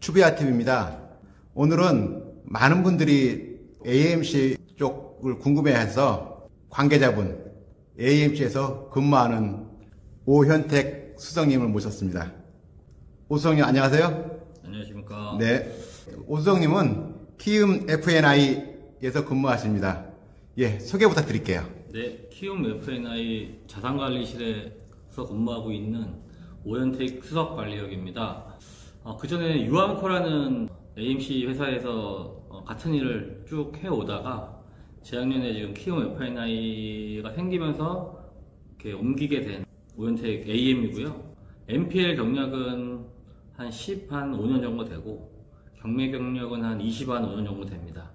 추비아 TV입니다. 오늘은 많은 분들이 AMC 쪽을 궁금해해서 관계자분 AMC에서 근무하는 오현택 수석님을 모셨습니다. 오 수석님 안녕하세요. 안녕하십니까. 네, 오 수석님은 키움 F&I에서 근무하십니다. 예, 소개 부탁드릴게요. 네, 키움 F&I 자산관리실에서 근무하고 있는 오현택 수석관리역입니다. 그 전에 유암코라는 AMC 회사에서 같은 일을 쭉 해오다가 재작년에 지금 키움 F&I가 생기면서 이렇게 옮기게 된 오현택 AM이고요. MPL 경력은 한 5년 정도 되고 경매 경력은 한 5년 정도 됩니다.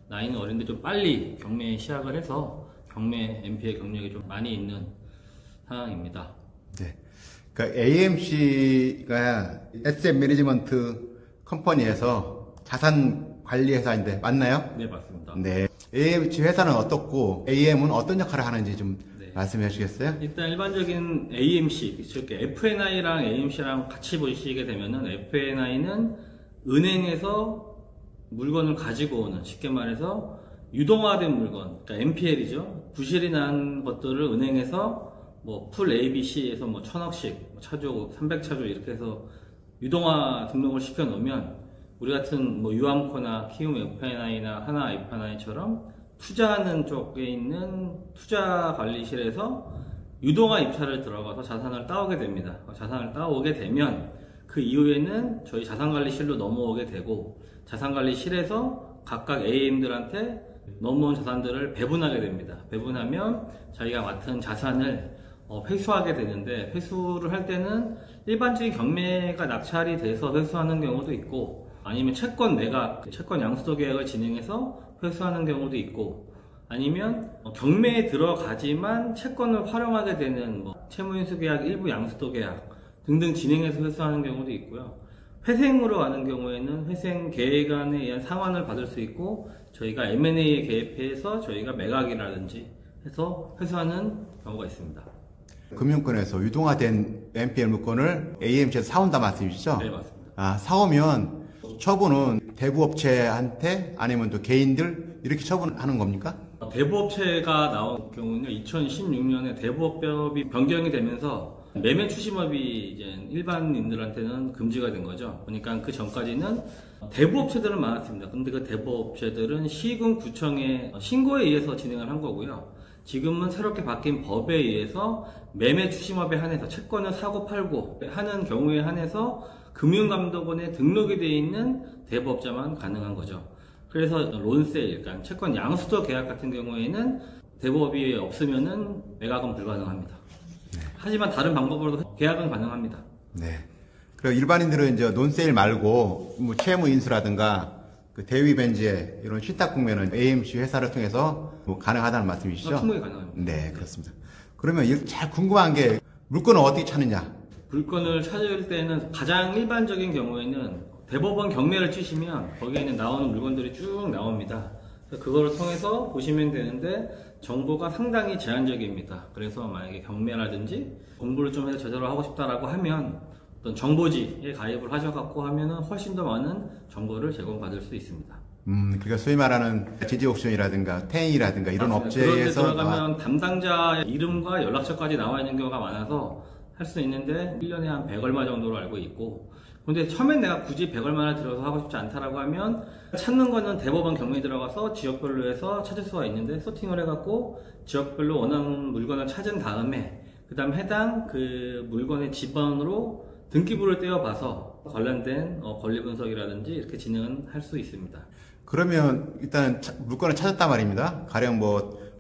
나이는 어린데 좀 빨리 경매에 시작을 해서 경매 MPL 경력이 좀 많이 있는 상황입니다. 네. 그러니까 AMC가 에셋 매니지먼트 컴퍼니에서 자산 관리 회사인데 맞나요? 네, 맞습니다. 네. AMC 회사는 어떻고 AM은 어떤 역할을 하는지 좀 말씀해 주시겠어요? 일단 일반적인 AMC, 즉 F&I랑 AMC랑 같이 보시게 되면은 F&I는 은행에서 물건을 가지고 오는, 쉽게 말해서 유동화된 물건, 그러니까 NPL이죠. 부실이 난 것들을 은행에서 풀 ABC에서 1000억씩 차주, 300차주 이렇게 해서 유동화 등록을 시켜 놓으면 우리 같은 유암코나 키움 F&I나 하나 F&I처럼 투자하는 쪽에 있는 투자관리실에서 유동화 입찰을 들어가서 자산을 따오게 됩니다. 자산을 따오게 되면 그 이후에는 저희 자산관리실로 넘어오게 되고 자산관리실에서 각각 AM들한테 넘어온 자산들을 배분하게 됩니다. 배분하면 자기가 맡은 자산을 회수하게 되는데, 회수를 할 때는 일반적인 경매가 낙찰이 돼서 회수하는 경우도 있고 아니면 채권 매각, 채권 양수도 계약을 진행해서 회수하는 경우도 있고 아니면 경매에 들어가지만 채권을 활용하게 되는 채무인수 계약, 일부 양수도 계약 등등 진행해서 회수하는 경우도 있고요. 회생으로 가는 경우에는 회생 계획안에 의한 상환을 받을 수 있고 저희가 M&A에 개입해서 저희가 매각이라든지 해서 회수하는 경우가 있습니다. 금융권에서 유동화된 NPL 물건을 AMC에서 사온다 말씀이시죠? 네, 맞습니다. 사오면 처분은 대부업체한테 아니면 또 개인들 이렇게 처분하는 겁니까? 대부업체가 나온 경우는 2016년에 대부업법이 변경이 되면서 매매 추심업이 이제 일반인들한테는 금지가 된 거죠. 그러니까 그 전까지는 대부업체들은 많았습니다. 근데 그 대부업체들은 시군 구청의 신고에 의해서 진행을 한 거고요. 지금은 새롭게 바뀐 법에 의해서 매매 추심업에 한해서 채권을 사고 팔고 하는 경우에 한해서 금융감독원에 등록이 되어 있는 대부업자만 가능한 거죠. 그래서 론세일, 그러니까 채권 양수도 계약 같은 경우에는 대부업이 없으면은 매각은 불가능합니다. 네. 하지만 다른 방법으로도 계약은 가능합니다. 네. 그리고 일반인들은 이제 논세일 말고 채무 인수라든가 그 대위 변제 이런 신탁 국면은 AMC 회사를 통해서 가능하다는 말씀이시죠? 충분히 가능합니다. 네, 그렇습니다. 그러면 잘 궁금한 게 물건을 어떻게 찾느냐? 물건을 찾을 때는 가장 일반적인 경우에는 대법원 경매를 치시면 거기에는 나오는 물건들이 쭉 나옵니다. 그거를 통해서 보시면 되는데 정보가 상당히 제한적입니다. 그래서 만약에 경매라든지 공부를 좀 해서 제대로 하고 싶다라고 하면 어떤 정보지에 가입을 하셔갖고 하면은 훨씬 더 많은 정보를 제공받을 수 있습니다. 그러니까 소위 말하는 지지옥션이라든가 태인이라든가 이런 맞습니다. 업체에서 그런데 들어가면 담당자 이름과 연락처까지 나와 있는 경우가 많아서 할 수 있는데 1년에 한 100 얼마 정도로 알고 있고, 근데 처음엔 내가 굳이 100 얼마를 들여서 하고 싶지 않다라고 하면 찾는 거는 대법원 경매에 들어가서 지역별로 해서 찾을 수가 있는데 소팅을 해갖고 지역별로 원하는 물건을 찾은 다음에 그 다음 해당 그 물건의 지번으로 등기부를 떼어봐서 관련된 권리 분석이라든지 이렇게 진행을 할 수 있습니다. 그러면 일단 물건을 찾았단 말입니다. 가령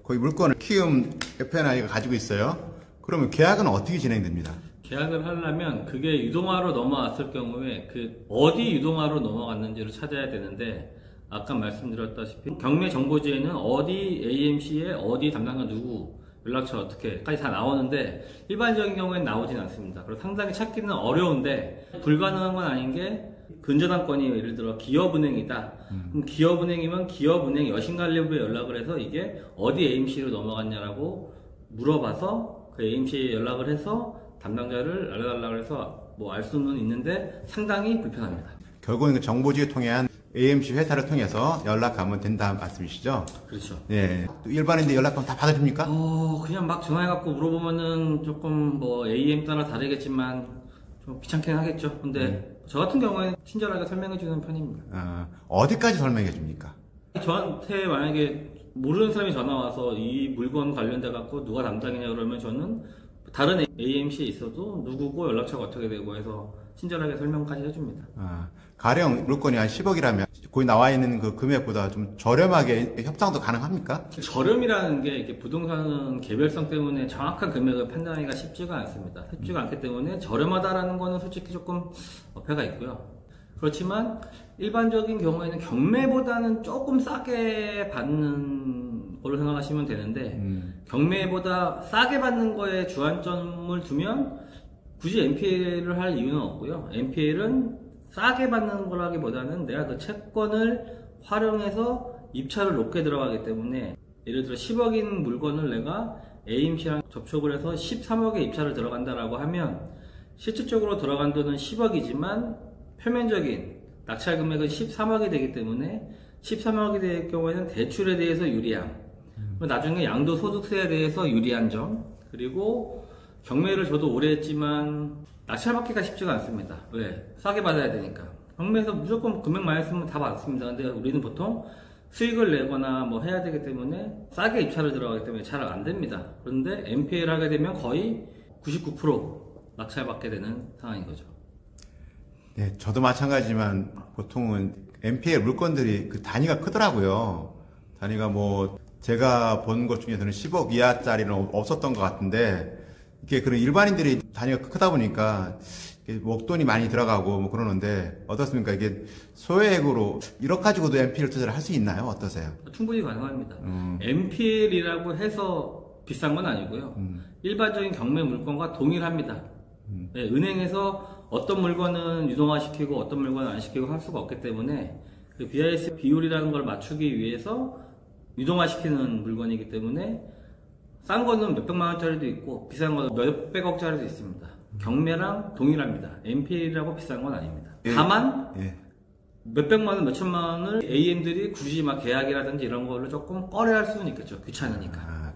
거기 물건을 키움 F&I가 가지고 있어요. 그러면 계약은 어떻게 진행됩니다? 계약을 하려면 그게 유동화로 넘어왔을 경우에 그 어디 유동화로 넘어갔는지를 찾아야 되는데, 아까 말씀드렸다시피 경매 정보지에는 어디 AMC에 어디 담당자 누구 연락처 어떻게까지 다 나오는데 일반적인 경우에는 나오진 않습니다. 그래서 상당히 찾기는 어려운데 불가능한 건 아닌 게, 근저당권이 예를 들어 기업은행이다. 그럼 기업은행이면 기업은행 여신관리부에 연락을 해서 이게 어디 AMC로 넘어갔냐라고 물어봐서 그 AMC에 연락을 해서 담당자를 알려달라고 해서 알 수는 있는데 상당히 불편합니다. 결국은 그 정보지에 통한 AMC 회사를 통해서 연락하면 된다 말씀이시죠? 그렇죠. 예. 또 일반인들 연락하면 다 받아줍니까? 그냥 막 전화해갖고 물어보면은 조금 뭐 AM 따라 다르겠지만 좀 귀찮긴 하겠죠. 근데 저 같은 경우에는 친절하게 설명해주는 편입니다. 어디까지 설명해 줍니까? 저한테 만약에 모르는 사람이 전화 와서 이 물건 관련돼 갖고 누가 담당이냐 그러면 저는 다른 AMC에 있어도 누구고 연락처가 어떻게 되고 해서 친절하게 설명까지 해줍니다. 가령 물건이 한 10억이라면 거기 나와 있는 그 금액보다 좀 저렴하게 협상도 가능합니까? 저렴이라는 게 이렇게 부동산은 개별성 때문에 정확한 금액을 판단하기가 쉽지가 않습니다. 쉽지가 않기 때문에 저렴하다라는 거는 솔직히 조금 어폐가 있고요. 그렇지만 일반적인 경우에는 경매보다는 조금 싸게 받는 걸로 생각하시면 되는데 경매보다 싸게 받는 거에 주안점을 두면 굳이 NPL을 할 이유는 없고요. NPL은 싸게 받는 거라기보다는 내가 그 채권을 활용해서 입찰을 높게 들어가기 때문에 예를 들어 10억인 물건을 내가 AMC랑 접촉을 해서 13억에 입찰을 들어간다라고 하면 실질적으로 들어간 돈은 10억이지만 표면적인 낙찰 금액은 13억이 되기 때문에 13억이 될 경우에는 대출에 대해서 유리함, 나중에 양도소득세에 대해서 유리한 점, 그리고 경매를 저도 오래 했지만 낙찰받기가 쉽지가 않습니다. 왜? 싸게 받아야 되니까. 경매에서 무조건 금액 많이 쓰면 다 받습니다. 근데 우리는 보통 수익을 내거나 뭐 해야 되기 때문에 싸게 입찰을 들어가기 때문에 잘 안 됩니다. 그런데 NPL 하게 되면 거의 99% 낙찰받게 되는 상황인 거죠. 네, 저도 마찬가지지만 보통은 NPL 물건들이 그 단위가 크더라고요. 단위가 뭐 제가 본 것 중에서는 10억 이하짜리는 없었던 것 같은데 이게 그런 일반인들이 단위가 크다 보니까 목돈이 많이 들어가고 뭐 그러는데 어떻습니까? 이게 소액으로 1억 가지고도 NPL 투자를 할 수 있나요? 어떠세요? 충분히 가능합니다. NPL이라고 해서 비싼 건 아니고요. 일반적인 경매 물건과 동일합니다. 네, 은행에서 어떤 물건은 유동화시키고 어떤 물건은 안 시키고 할 수가 없기 때문에 그 BIS 비율이라는 걸 맞추기 위해서 유동화시키는 물건이기 때문에 싼 거는 몇백만 원짜리도 있고 비싼 거는 몇백억짜리도 있습니다. 경매랑 동일합니다. NPL이라고 비싼 건 아닙니다. 다만 몇백만 원, 몇천만 원을 AM들이 굳이 막 계약이라든지 이런 걸로 조금 꺼려할 수는 있겠죠. 귀찮으니까.